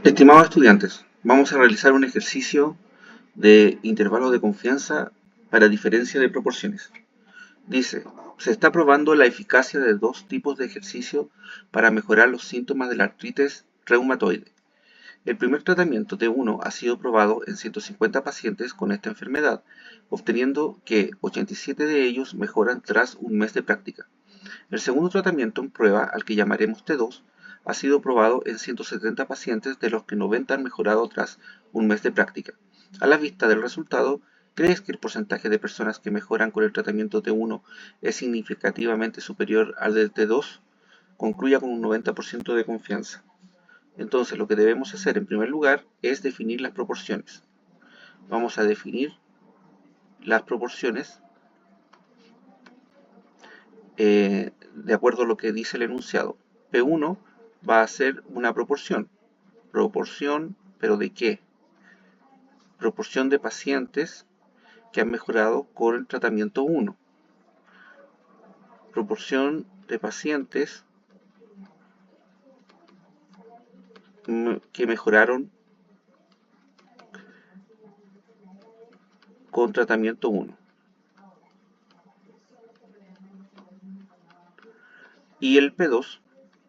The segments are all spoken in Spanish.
Estimados estudiantes, vamos a realizar un ejercicio de intervalo de confianza para diferencia de proporciones. Dice, se está probando la eficacia de dos tipos de ejercicio para mejorar los síntomas de la artritis reumatoide. El primer tratamiento T1 ha sido probado en 150 pacientes con esta enfermedad, obteniendo que 87 de ellos mejoran tras un mes de práctica. El segundo tratamiento en prueba, al que llamaremos T2, ha sido probado en 170 pacientes, de los que 90 han mejorado tras un mes de práctica. A la vista del resultado, ¿crees que el porcentaje de personas que mejoran con el tratamiento T1 es significativamente superior al del T2? Concluya con un 90% de confianza. Entonces, lo que debemos hacer en primer lugar es definir las proporciones. Vamos a definir las proporciones de acuerdo a lo que dice el enunciado. P1 va a ser una proporción. ¿Proporción, pero de qué? Proporción de pacientes que han mejorado con el tratamiento 1. Proporción de pacientes que mejoraron con tratamiento 1. Y el P2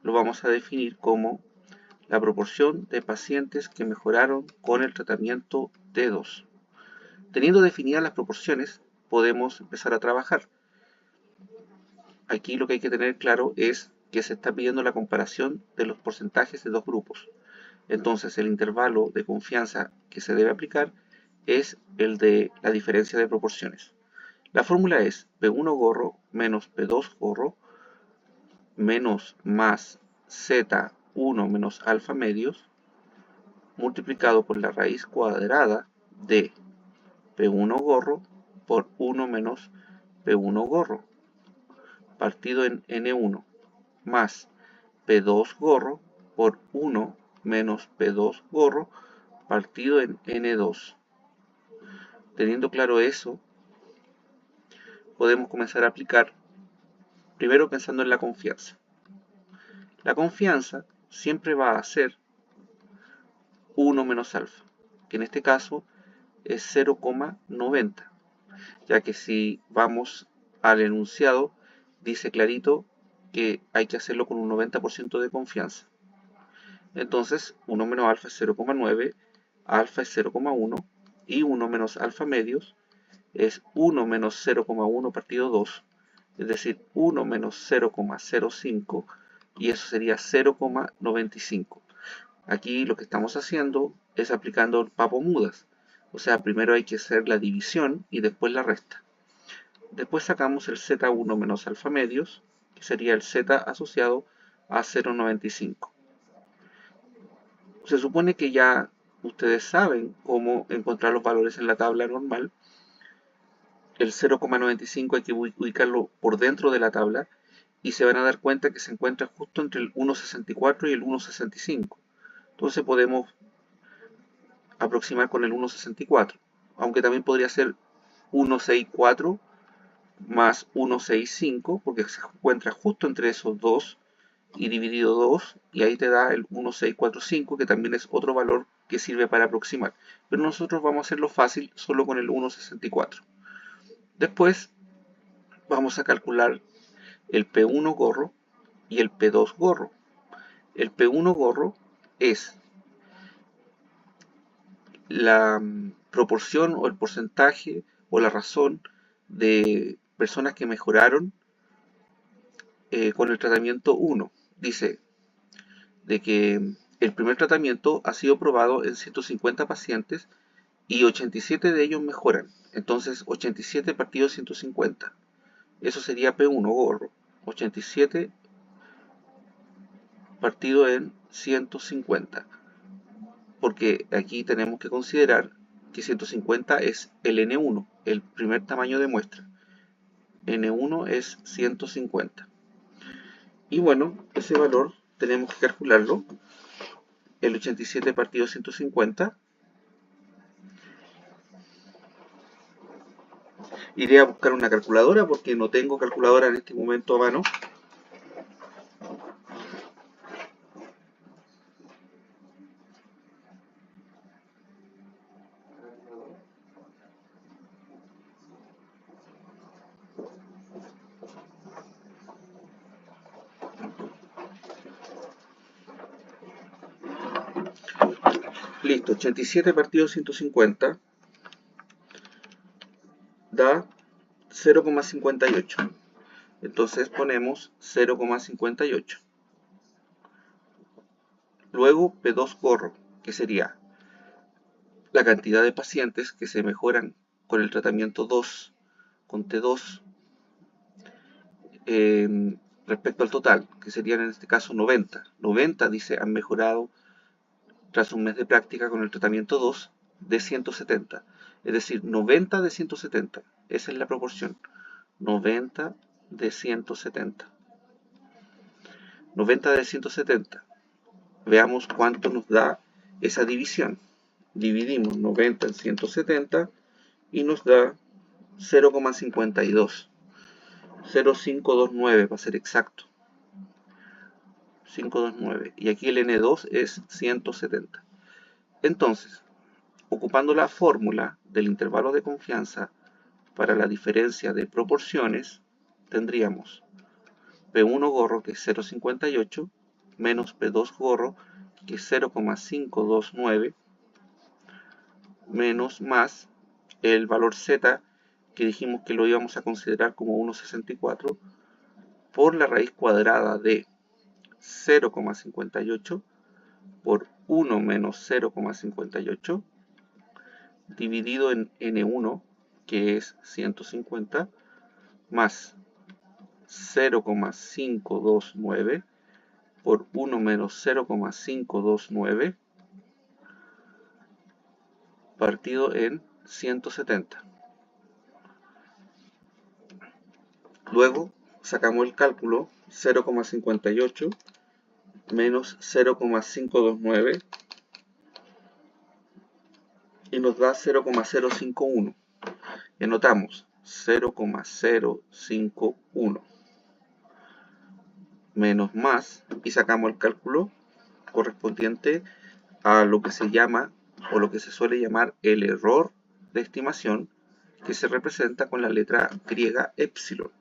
lo vamos a definir como la proporción de pacientes que mejoraron con el tratamiento T2. Teniendo definidas las proporciones, podemos empezar a trabajar. Aquí lo que hay que tener claro es que se está pidiendo la comparación de los porcentajes de dos grupos. Entonces, el intervalo de confianza que se debe aplicar es el de la diferencia de proporciones. La fórmula es P1 gorro menos P2 gorro menos más Z1 menos alfa medios multiplicado por la raíz cuadrada de P1 gorro por 1 menos P1 gorro partido en N1 más P2 gorro por 1 menos P2 gorro partido en N2. Teniendo claro eso, podemos comenzar a aplicar, primero pensando en la confianza. La confianza siempre va a ser 1 menos alfa, que en este caso es 0,90, ya que si vamos al enunciado, dice clarito que hay que hacerlo con un 90% de confianza. Entonces, 1 menos alfa es 0,9, alfa es 0,1 y 1 menos alfa medios es 1 menos 0,1 partido 2, es decir, 1 menos 0,05 y eso sería 0,95. Aquí lo que estamos haciendo es aplicando papomudas, o sea, primero hay que hacer la división y después la resta. Después sacamos el Z1 menos alfa medios, que sería el Z asociado a 0,95. Se supone que ya ustedes saben cómo encontrar los valores en la tabla normal. El 0,95 hay que ubicarlo por dentro de la tabla y se van a dar cuenta que se encuentra justo entre el 1,64 y el 1,65. Entonces podemos aproximar con el 1,64, aunque también podría ser 1,64 más 1,65 porque se encuentra justo entre esos dos y dividido 2 y ahí te da el 1,645, que también es otro valor que sirve para aproximar, pero nosotros vamos a hacerlo fácil solo con el 1,64. Después vamos a calcular el P1 gorro y el P2 gorro. El P1 gorro es la proporción o el porcentaje o la razón de personas que mejoraron con el tratamiento 1. Dice de que el primer tratamiento ha sido probado en 150 pacientes y 87 de ellos mejoran. Entonces 87 partido 150. Eso sería P1 gorro. 87 partido en 150. Porque aquí tenemos que considerar que 150 es el N1, el primer tamaño de muestra. N1 es 150. Y bueno, ese valor tenemos que calcularlo. El 87 partido 150. Iré a buscar una calculadora porque no tengo calculadora en este momento a mano. Listo, 87 partido 150 da 0,58. Entonces ponemos 0,58. Luego P2 gorro, que sería la cantidad de pacientes que se mejoran con el tratamiento 2, con T2, respecto al total, que serían en este caso 90. 90, dice, han mejorado tras un mes de práctica con el tratamiento 2 de 170. Es decir, 90 de 170. Esa es la proporción. 90 de 170. 90 de 170. Veamos cuánto nos da esa división. Dividimos 90 en 170 y nos da 0,52. 0,529 para ser exacto. 529. Y aquí el N2 es 170. Entonces, ocupando la fórmula del intervalo de confianza para la diferencia de proporciones, tendríamos P1 gorro, que es 0,58, menos P2 gorro, que es 0,529, menos más el valor Z, que dijimos que lo íbamos a considerar como 1,64, por la raíz cuadrada de 0,58 por 1 menos 0,58 dividido en N1, que es 150, más 0,529 por 1 menos 0,529 partido en 170. Luego sacamos el cálculo 0,58 menos 0,529 y nos da 0,051. Y anotamos 0,051 menos más y sacamos el cálculo correspondiente a lo que se llama o lo que se suele llamar el error de estimación, que se representa con la letra griega epsilon.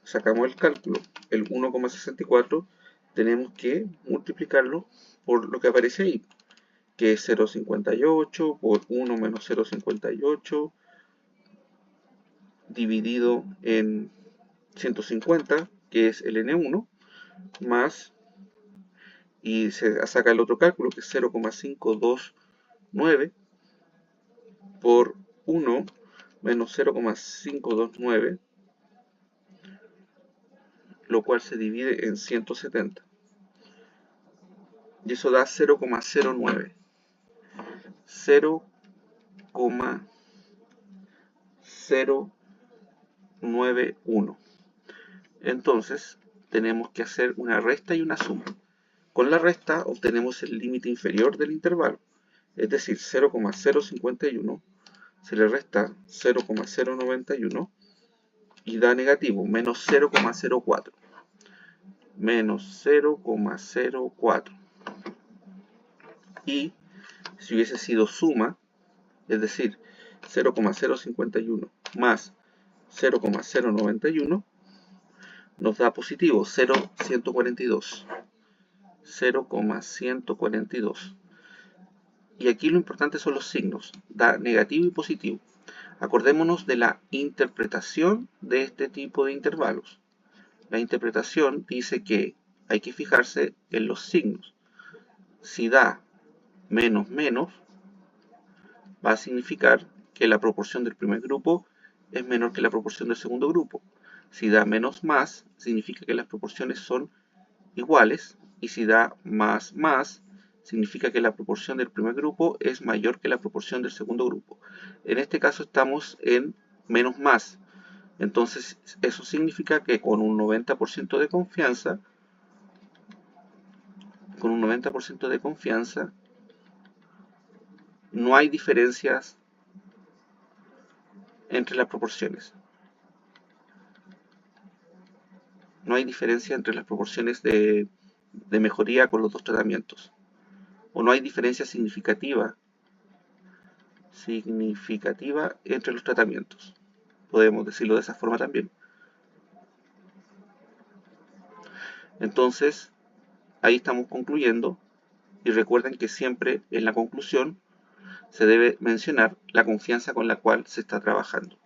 Sacamos el cálculo, el 1,64, tenemos que multiplicarlo por lo que aparece ahí, que es 0,58 por 1 menos 0,58 dividido en 150, que es el N1, más, y se saca el otro cálculo, que es 0,529 por 1 menos 0,529, lo cual se divide en 170. Y eso da 0,09. 0,091. Entonces, tenemos que hacer una resta y una suma. Con la resta obtenemos el límite inferior del intervalo, es decir, 0,051 se le resta 0,091 y da negativo, menos 0,04. Menos 0,04. Y si hubiese sido suma, es decir, 0,051 más 0,091, nos da positivo 0,142. 0,142. Y aquí lo importante son los signos, da negativo y positivo. Acordémonos de la interpretación de este tipo de intervalos. La interpretación dice que hay que fijarse en los signos. Si da menos menos, va a significar que la proporción del primer grupo es menor que la proporción del segundo grupo. Si da menos más, significa que las proporciones son iguales. Y si da más más, significa que la proporción del primer grupo es mayor que la proporción del segundo grupo. En este caso estamos en menos más. Entonces eso significa que con un 90% de confianza, no hay diferencias entre las proporciones. No hay diferencia entre las proporciones de mejoría con los dos tratamientos. O no hay diferencia significativa entre los tratamientos. Podemos decirlo de esa forma también. Entonces, ahí estamos concluyendo Y recuerden que siempre en la conclusión se debe mencionar la confianza con la cual se está trabajando.